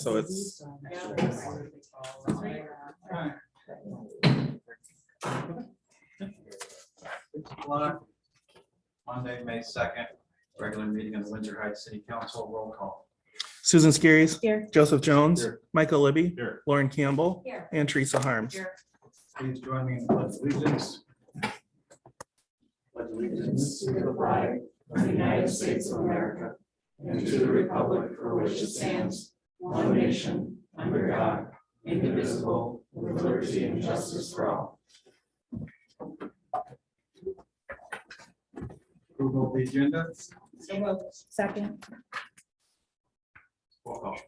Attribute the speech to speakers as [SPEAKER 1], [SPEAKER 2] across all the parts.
[SPEAKER 1] so it's,
[SPEAKER 2] Monday, May 2nd, regular meeting of the Windsor Heights City Council, roll call.
[SPEAKER 1] Susan Skiris,
[SPEAKER 3] Here.
[SPEAKER 1] Joseph Jones,
[SPEAKER 2] Here.
[SPEAKER 1] Michael Libby,
[SPEAKER 2] Here.
[SPEAKER 1] Lauren Campbell,
[SPEAKER 3] Here.
[SPEAKER 1] and Teresa Harms.
[SPEAKER 2] Please join me in the pledge of allegiance. Pledge allegiance
[SPEAKER 4] to the flag of the United States of America and to the republic for which it stands, one nation, under God, indivisible, with liberty and justice for all.
[SPEAKER 2] Approval of the agenda.
[SPEAKER 3] Second.
[SPEAKER 2] Roll call.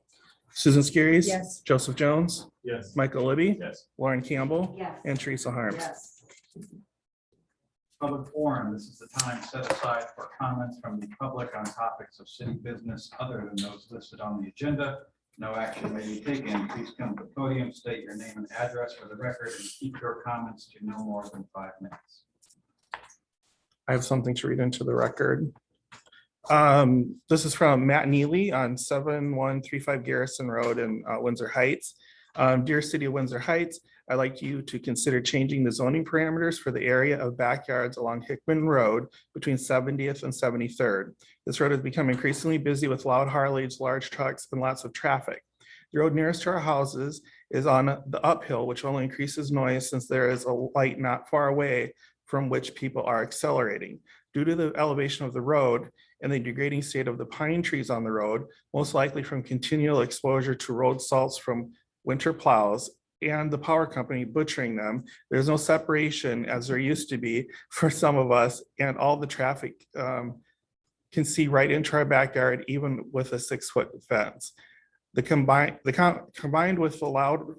[SPEAKER 1] Susan Skiris.
[SPEAKER 3] Yes.
[SPEAKER 1] Joseph Jones,
[SPEAKER 2] Yes.
[SPEAKER 1] Michael Libby,
[SPEAKER 2] Yes.
[SPEAKER 1] Lauren Campbell,
[SPEAKER 3] Yes.
[SPEAKER 1] and Teresa Harms.
[SPEAKER 3] Yes.
[SPEAKER 2] Public forum, this is the time set aside for comments from the public on topics of city business other than those listed on the agenda. No action may be taken. Please come to the podium, state your name and address for the record, and keep your comments to no more than 5 minutes.
[SPEAKER 1] I have something to read into the record. This is from Matt Neely on 7135 Garrison Road in Windsor Heights. Dear City of Windsor Heights, I'd like you to consider changing the zoning parameters for the area of backyards along Hickman Road between 70th and 73rd. This road has become increasingly busy with loud Harleys, large trucks, and lots of traffic. The road nearest to our houses is on the uphill, which only increases noise since there is a light not far away from which people are accelerating. Due to the elevation of the road and the degrading state of the pine trees on the road, most likely from continual exposure to road salts from winter plows and the power company butchering them, there's no separation as there used to be for some of us, and all the traffic can see right into our backyard, even with a 6-foot fence. Combined with the loud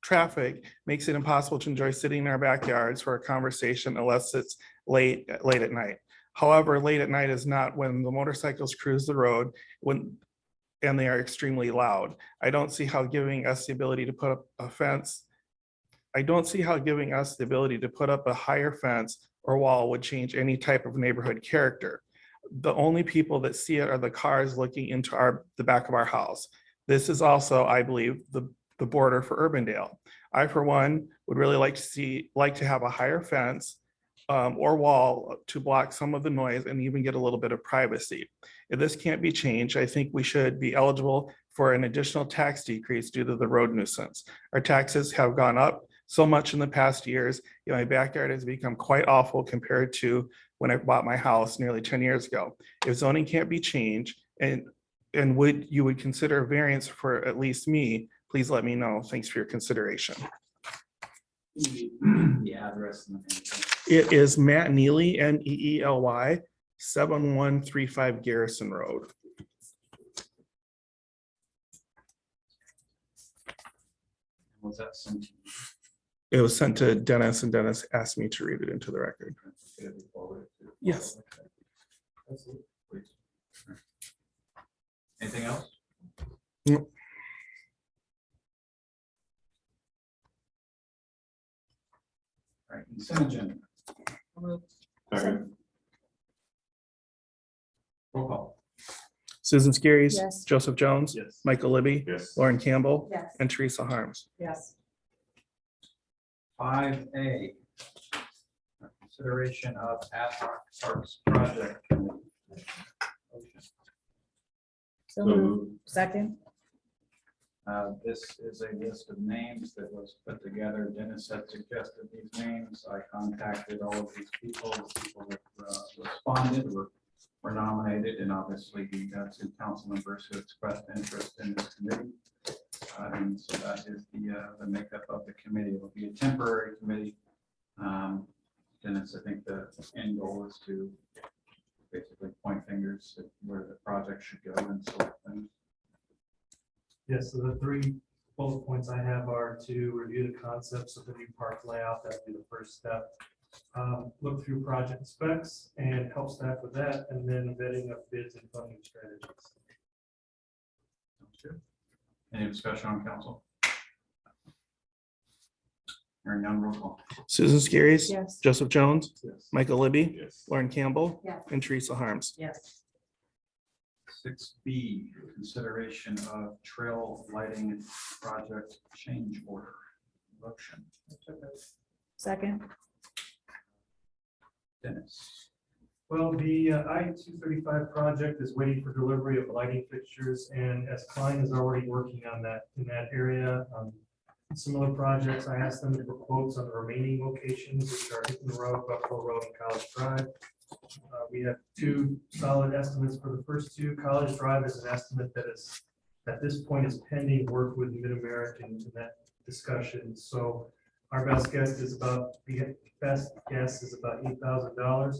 [SPEAKER 1] traffic makes it impossible to enjoy sitting in our backyards for a conversation unless it's late at night. However, late at night is not when the motorcycles cruise the road and they are extremely loud. I don't see how giving us the ability to put up a fence. I don't see how giving us the ability to put up a higher fence or wall would change any type of neighborhood character. The only people that see it are the cars looking into the back of our house. This is also, I believe, the border for Urbandale. I, for one, would really like to have a higher fence or wall to block some of the noise and even get a little bit of privacy. If this can't be changed, I think we should be eligible for an additional tax decrease due to the road nuisance. Our taxes have gone up so much in the past years. My backyard has become quite awful compared to when I bought my house nearly 10 years ago. If zoning can't be changed and you would consider a variance for at least me, please let me know. Thanks for your consideration.
[SPEAKER 2] The address and the.
[SPEAKER 1] It is Matt Neely, Neely, 7135 Garrison Road.
[SPEAKER 2] Was that sent?
[SPEAKER 1] It was sent to Dennis, and Dennis asked me to read it into the record. Yes.
[SPEAKER 2] Anything else?
[SPEAKER 1] No.
[SPEAKER 2] All right, consent agenda. Roll call.
[SPEAKER 1] Susan Skiris.
[SPEAKER 3] Yes.
[SPEAKER 1] Joseph Jones.
[SPEAKER 2] Yes.
[SPEAKER 1] Michael Libby.
[SPEAKER 2] Yes.
[SPEAKER 1] Lauren Campbell.
[SPEAKER 3] Yes.
[SPEAKER 1] And Teresa Harms.
[SPEAKER 3] Yes.
[SPEAKER 2] 5A. Consideration of ad hoc parks project.
[SPEAKER 3] So moved. Second.
[SPEAKER 2] This is a list of names that was put together. Dennis had suggested these names. I contacted all of these people. The people that responded were nominated, and obviously we got 2 council members who expressed interest in this committee. And so that is the makeup of the committee. It will be a temporary committee. Dennis, I think the end goal is to basically point fingers at where the project should go and select things.
[SPEAKER 5] Yes, so the 3 bullet points I have are to review the concepts of the new park layout. That'd be the first step. Look through project specs and help staff with that, and then vetting of bids and funding strategies.
[SPEAKER 2] Sounds good. Any discussion on council? Hearing none, roll call.
[SPEAKER 1] Susan Skiris.
[SPEAKER 3] Yes.
[SPEAKER 1] Joseph Jones.
[SPEAKER 2] Yes.
[SPEAKER 1] Michael Libby.
[SPEAKER 2] Yes.
[SPEAKER 1] Lauren Campbell.
[SPEAKER 3] Yes.
[SPEAKER 1] And Teresa Harms.
[SPEAKER 3] Yes.
[SPEAKER 2] 6B, consideration of trail lighting project change order. Motion.
[SPEAKER 3] Second.
[SPEAKER 2] Dennis.
[SPEAKER 5] Well, the I-235 project is waiting for delivery of lighting fixtures, and as Klein is already working on that in that area, similar projects, I asked them for quotes on the remaining locations, which are Hinton Road, Buffalo Road, and College Drive. We have two solid estimates for the first two. College Drive is an estimate that is, at this point, is pending work with Mid-American in that discussion. So our best guess is about $8,000.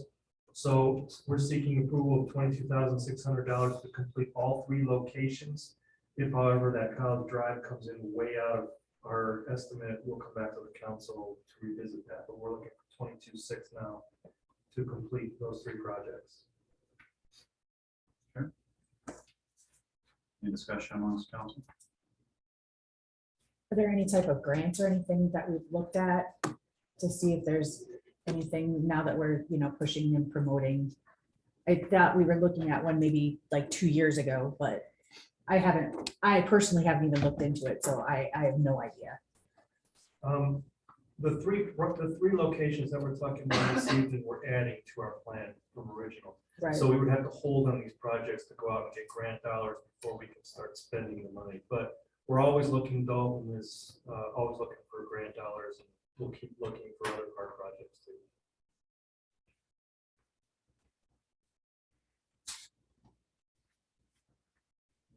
[SPEAKER 5] So we're seeking approval of $22,600 to complete all three locations. If however, that College Drive comes in way out of our estimate, we'll come back to the council to revisit that, but we're looking for 22.6 now to complete those three projects.
[SPEAKER 2] Any discussion amongst council?
[SPEAKER 3] Are there any type of grants or anything that we've looked at to see if there's anything now that we're, pushing and promoting? I thought we were looking at one maybe like 2 years ago, but I personally haven't even looked into it, so I have no idea.
[SPEAKER 5] The three locations that we're talking about this evening, we're adding to our plan from original.
[SPEAKER 3] Right.
[SPEAKER 5] So we would have to hold on these projects to go out and get grant dollars before we can start spending the money. But we're always looking, Dalton is always looking for grant dollars, and we'll keep looking for other park projects too.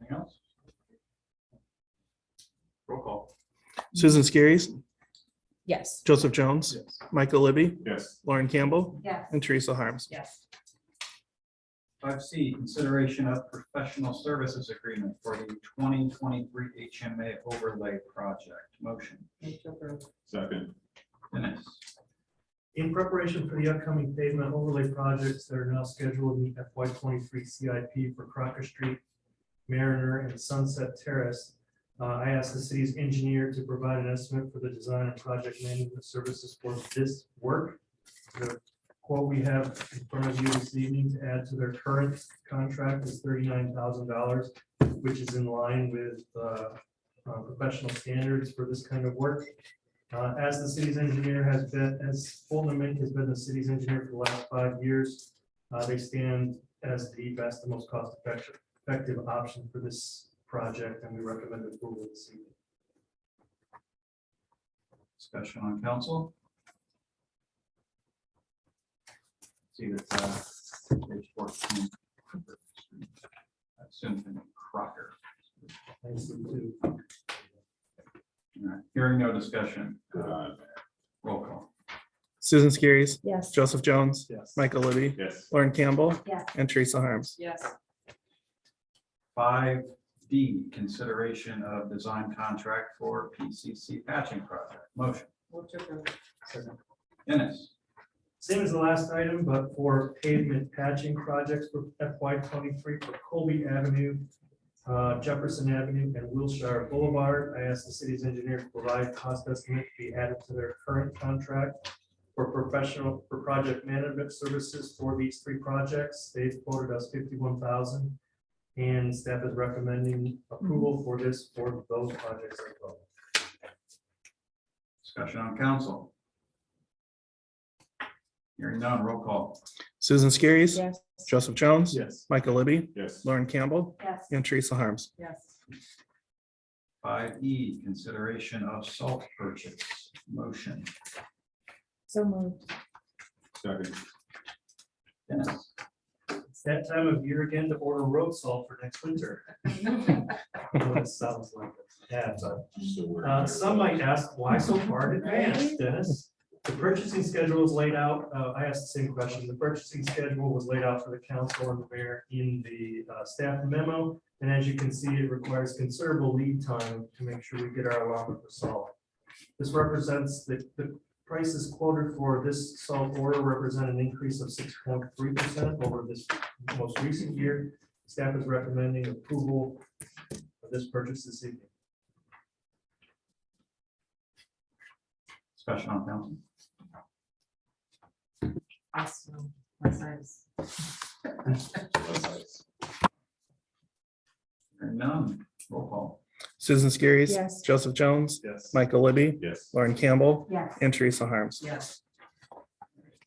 [SPEAKER 2] Anything else? Roll call.
[SPEAKER 1] Susan Skiris,
[SPEAKER 3] Yes.
[SPEAKER 1] Joseph Jones,
[SPEAKER 2] Yes.
[SPEAKER 1] Michael Libby,
[SPEAKER 4] Yes.
[SPEAKER 1] Lauren Campbell,
[SPEAKER 3] Yes.
[SPEAKER 1] and Teresa Harms.
[SPEAKER 3] Yes.
[SPEAKER 2] 5C, consideration of professional services agreement for the 2023 HMA overlay project. Motion.
[SPEAKER 4] Second.
[SPEAKER 2] Dennis.
[SPEAKER 5] In preparation for the upcoming pavement overlay projects that are now scheduled in the FY23 CIP for Crocker Street, Mariner, and Sunset Terrace, I asked the city's engineer to provide an estimate for the design and project management services for this work. The quote we have in front of you this evening to add to their current contract is $39,000, which is in line with professional standards for this kind of work. As the city's engineer has been, as Fulton Mink has been the city's engineer for the last 5 years, they stand as the best and most cost-effective option for this project, and we recommend approval this evening.
[SPEAKER 2] Discussion on council. See that page 14. I assume from Crocker.
[SPEAKER 5] Thanks to
[SPEAKER 2] All right. Hearing no discussion. Roll call.
[SPEAKER 1] Susan Skiris,
[SPEAKER 3] Yes.
[SPEAKER 1] Joseph Jones,
[SPEAKER 5] Yes.
[SPEAKER 1] Michael Libby,
[SPEAKER 4] Yes.
[SPEAKER 1] Lauren Campbell,
[SPEAKER 3] Yes.
[SPEAKER 1] and Teresa Harms.
[SPEAKER 3] Yes.
[SPEAKER 2] 5D, consideration of design contract for PCC patching project. Motion. Dennis.
[SPEAKER 5] Same as the last item, but for pavement patching projects for FY23 for Colby Avenue, Jefferson Avenue, and Wilshire Boulevard. I asked the city's engineer to provide cost estimate to be added to their current contract for project management services for these three projects. They've quoted us $51,000, and staff is recommending approval for this for those projects as well.
[SPEAKER 2] Discussion on council. Hearing none, roll call.
[SPEAKER 1] Susan Skiris,
[SPEAKER 3] Yes.
[SPEAKER 1] Joseph Jones,
[SPEAKER 5] Yes.
[SPEAKER 1] Michael Libby,
[SPEAKER 4] Yes.
[SPEAKER 1] Lauren Campbell,
[SPEAKER 3] Yes.
[SPEAKER 1] and Teresa Harms.
[SPEAKER 3] Yes.
[SPEAKER 2] 5E, consideration of salt purchase. Motion.
[SPEAKER 3] So moved.
[SPEAKER 4] Second.
[SPEAKER 2] Dennis.
[SPEAKER 5] It's that time of year again to order road salt for next winter. It sounds like it. Yeah, but some might ask, why so far in advance, Dennis? The purchasing schedule is laid out. I asked the same question. The purchasing schedule was laid out for the council and the mayor in the staff memo. And as you can see, it requires considerable lead time to make sure we get our allotment for salt. This represents the prices quoted for this salt order represent an increase of 6.3% over this most recent year. Staff is recommending approval of this purchase this evening.
[SPEAKER 2] Discussion on council. Hearing none, roll call.
[SPEAKER 1] Susan Skiris.
[SPEAKER 3] Yes.
[SPEAKER 1] Joseph Jones.
[SPEAKER 5] Yes.
[SPEAKER 1] Michael Libby.
[SPEAKER 4] Yes.
[SPEAKER 1] Lauren Campbell.
[SPEAKER 3] Yes.
[SPEAKER 1] And Teresa Harms.
[SPEAKER 3] Yes.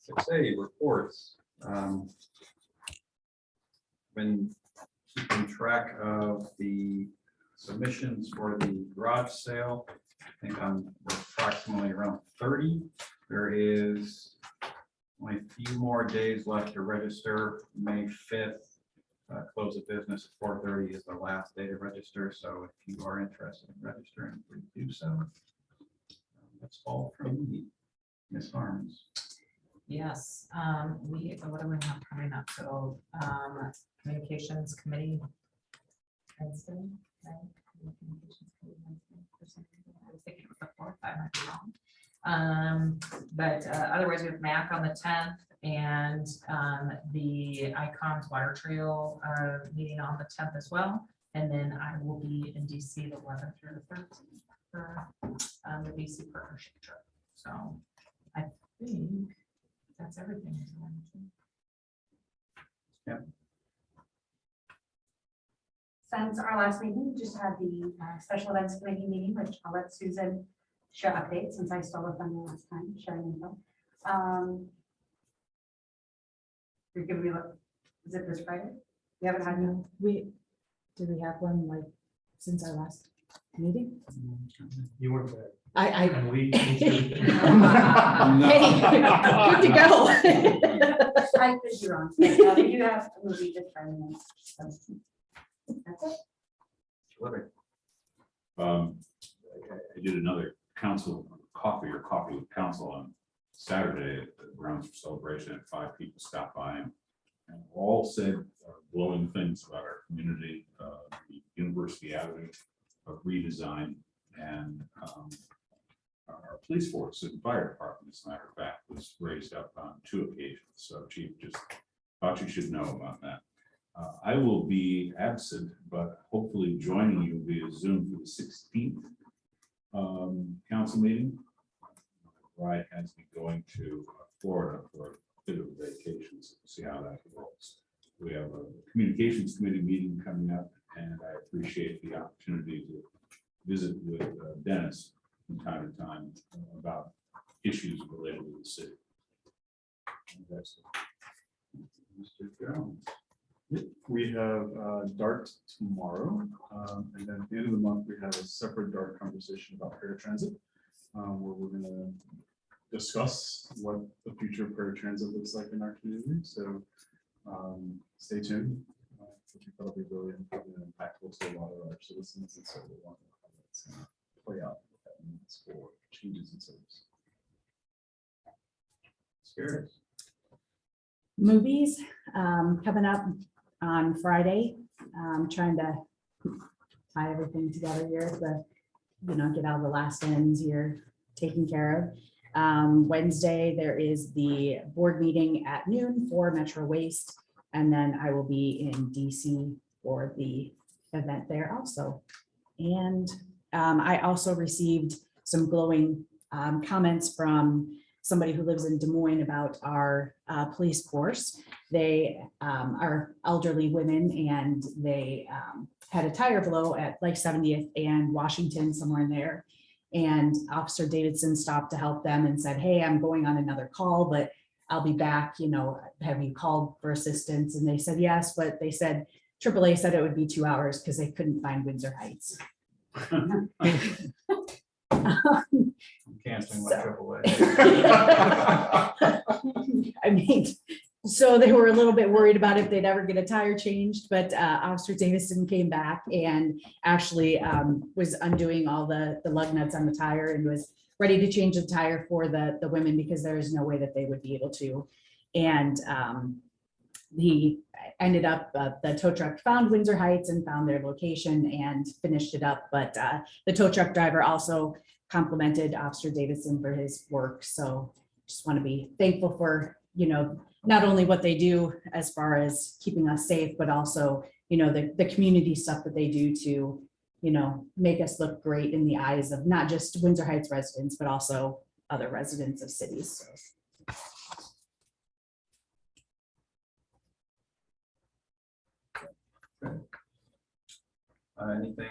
[SPEAKER 2] 6A, reports. Been keeping track of the submissions for the garage sale. I think I'm approximately around 30. There is only a few more days left to register. May 5th, close of business at 4:30 is the last day to register. So if you are interested in registering, please do so. That's all from me. Ms. Harms.
[SPEAKER 6] Yes, what do we have coming up? So, communications committee. Wednesday, right? Communications committee Wednesday for some reason. I was thinking it was the 4th, I might be wrong. But otherwise, we have MAC on the 10th and the Icons Water Trail meeting on the 10th as well. And then I will be in DC the 11th through the 13th for the BC partnership trip. So I think that's everything.
[SPEAKER 7] Since our last meeting, we just had the special events committee meeting, which I'll let Susan share updates since I stole it from you last time, sharing info. You're giving me, is it this Friday? We haven't had one.
[SPEAKER 3] Did we have one like since our last meeting?
[SPEAKER 5] You weren't there.
[SPEAKER 3] I.
[SPEAKER 5] And we.
[SPEAKER 3] Hey, good to go.
[SPEAKER 7] I could be wrong. We do have a movie this Friday night. So that's it.
[SPEAKER 4] I did another coffee with council on Saturday at the Grounds for Celebration, and 5 people stopped by and all said glowing things about our community, the University Avenue redesign, and our police force and fire department, as a matter of fact, was raised up on 2 occasions. So Chief, just thought you should know about that. I will be absent, but hopefully joining you via Zoom for the 16th council meeting. Bride has me going to Florida for a bit of a vacation, so we'll see how that rolls. We have a communications committee meeting coming up, and I appreciate the opportunity to visit with Dennis from time to time about issues related to the city. And that's it.
[SPEAKER 2] Mr. Jones.
[SPEAKER 8] We have DART tomorrow, and then at the end of the month, we have a separate DART conversation about paratransit, where we're going to discuss what the future of paratransit looks like in our community. So stay tuned. I think that'll be really important and impactful to a lot of our citizens, and so we want to know how that's going to play out, what that means for changes in service.
[SPEAKER 2] Scary.
[SPEAKER 3] Movies coming up on Friday. Trying to tie everything together here, get all the last ends here taken care of. Wednesday, there is the board meeting at noon for Metro Waste, and then I will be in DC for the event there also. And I also received some glowing comments from somebody who lives in Des Moines about our police force. They are elderly women, and they had a tire blow at like 70th and Washington, somewhere in there. And Officer Davidson stopped to help them and said, "Hey, I'm going on another call, but I'll be back. Have you called for assistance?" And they said yes, but they said AAA said it would be 2 hours because they couldn't find Windsor Heights.
[SPEAKER 2] Canceling my
[SPEAKER 3] So-
[SPEAKER 2] AAA.
[SPEAKER 3] I mean, so they were a little bit worried about if they'd ever get a tire changed, but Officer Davison came back and actually was undoing all the lug nuts on the tire and was ready to change the tire for the women because there is no way that they would be able to. And he ended up, the tow truck found Windsor Heights and found their location and finished it up. But the tow truck driver also complimented Officer Davison for his work. So just want to be thankful for, not only what they do as far as keeping us safe, but also, the community stuff that they do to, make us look great in the eyes of not just Windsor Heights residents, but also other residents of cities. So.
[SPEAKER 2] Anything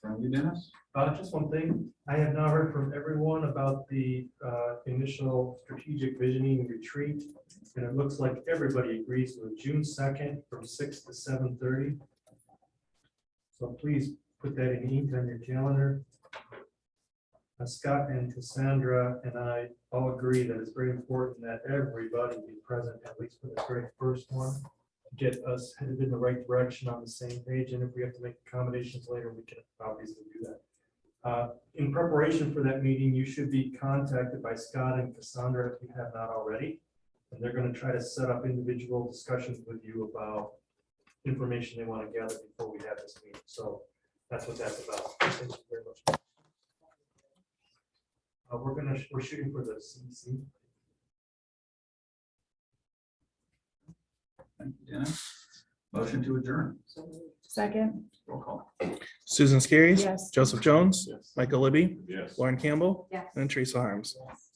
[SPEAKER 2] from you, Dennis?
[SPEAKER 5] Just one thing, I have now heard from everyone about the initial strategic visioning retreat. And it looks like everybody agrees with June 2nd from 6 to 7:30. So please put that in ink on your calendar. Scott and Cassandra and I all agree that it's very important that everybody be present, at least for the very first one. Get us headed in the right direction on the same page, and if we have to make accommodations later, we can obviously do that. In preparation for that meeting, you should be contacted by Scott and Cassandra if you have not already. And they're going to try to set up individual discussions with you about information they want to gather before we have this meeting. So that's what that's about. Thank you very much. We're shooting for the CC.
[SPEAKER 2] Thank you, Dennis. Motion to adjourn.
[SPEAKER 3] Second,
[SPEAKER 2] Roll call.
[SPEAKER 1] Susan Skiris.
[SPEAKER 3] yes.
[SPEAKER 1] Joseph Jones.
[SPEAKER 8] Yes.
[SPEAKER 1] Michael Libby.
[SPEAKER 8] Yes.
[SPEAKER 1] Lauren Campbell.
[SPEAKER 7] Yes.
[SPEAKER 1] And Teresa Harms.
[SPEAKER 2] Yes.